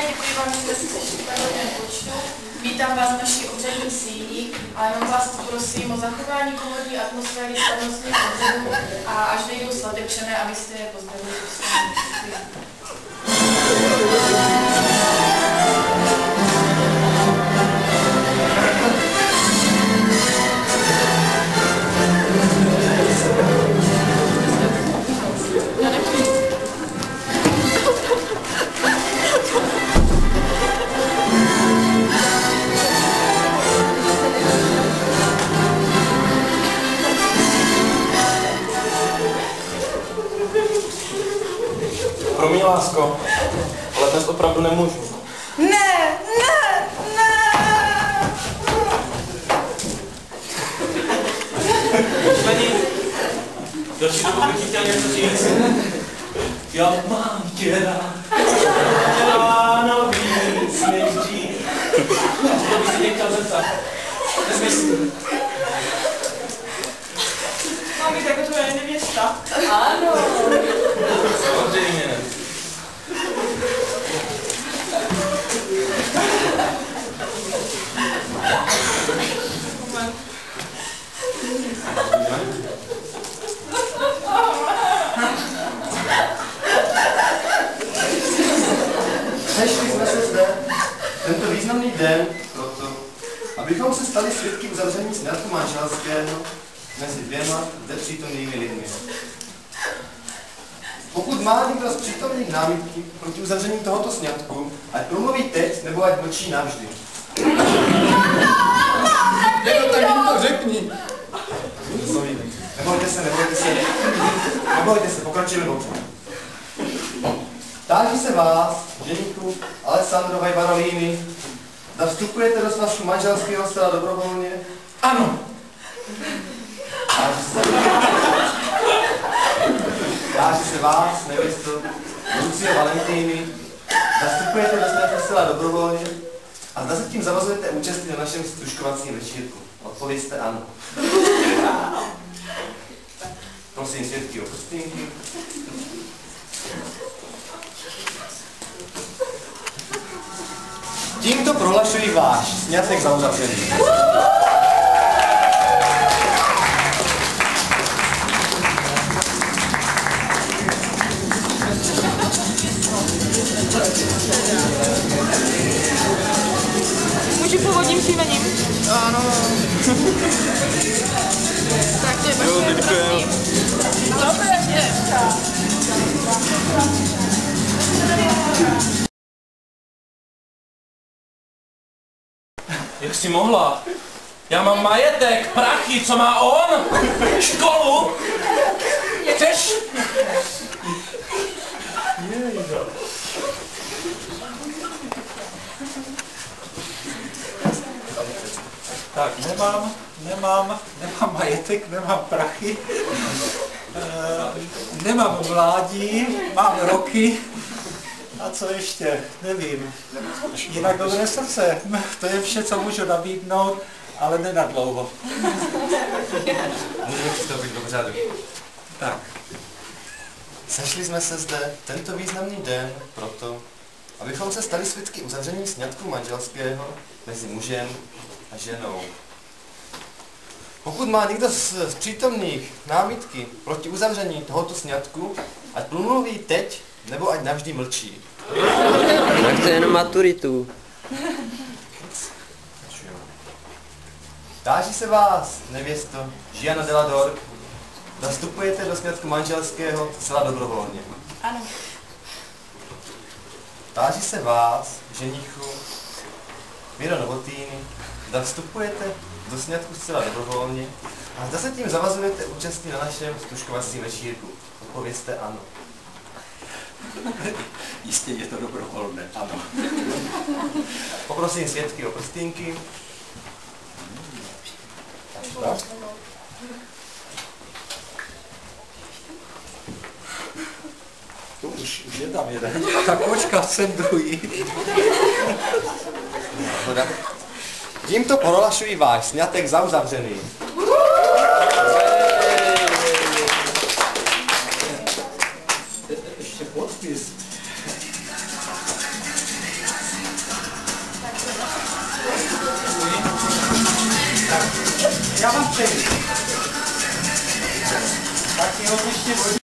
Děkuji vám, že jste se sešli v takovém počtu. Vítám vás v naší obřadní síni a jenom vás poprosím o zachování komorní atmosféry slavnostního obřadu a až vejdou svatebčané, abyste je pozdravili. Promiň, lásko, ale dnes opravdu nemůžu. Ne! Není. Další dobu bych chtěl něco říct. Já mám tě rád. Ráno víc než dřív. To bych si nechtěl zeptat. Nesmyslím. Mám být jako tvoje nevěsta. Ano. Samozřejmě. Sešli jsme se zde tento významný den proto, abychom se stali svědky uzavření sňatku manželského mezi dvěma zde přítomnými lidmi. Pokud má někdo z přítomných námitky proti uzavření tohoto sňatku, ať promluví teď, nebo ať mlčí navždy. Tak jim to řekni. Nebojte se, pokračujeme dobře. Táží se vás, ženichu Alessandro Vajvarolini, zda vstupujete do svazku manželského zcela dobrovolně? Ano. Táží se vás, nevěsto, Lucie Valentini, zda vstupujete do sňatku zcela dobrovolně a zda se tím zavazujete účastnit na našem stužkovacím večírku. Odpovězte ano. Prosím svědky o prstínky. Tímto prohlašuji váš sňatek za uzavřený. Můžu původním příjmením? Ano. Tak tě počkej. Jak jsi mohla? Já mám majetek, prachy, co má on? Školu? Chceš? Tak nemám majetek, nemám prachy, nemám mládí, mám roky a co ještě, nevím. Jinak dobré srdce, to je vše, co můžu nabídnout, ale ne na dlouho. Můžeme přistoupit do pořadu. Tak. Sešli jsme se zde tento významný den proto, abychom se stali svědky uzavření sňatku manželského mezi mužem a ženou. Pokud má někdo z přítomných námitky proti uzavření tohoto sňatku, ať promluví teď, nebo ať navždy mlčí. Tak to je jen maturitu. Táží se vás, nevěsto, Gianna Della Dor, zastupujete do sňatku manželského zcela dobrovolně. Ano. Táží se vás, ženichu, Miro Novotýny, zda vstupujete do sňatku zcela dobrovolně a zda se tím zavazujete účastnit na našem stužkovacím večírku. Odpovězte ano. Jistě je to dobrovolné, ano. Poprosím svědky o prstínky. Tak. To už je tam jeden. Tak počkat, jsem druhý. Tímto prohlašuji váš sňatek za uzavřený. ještě podpis. Tak, já vám přeji. Tak jo, ještě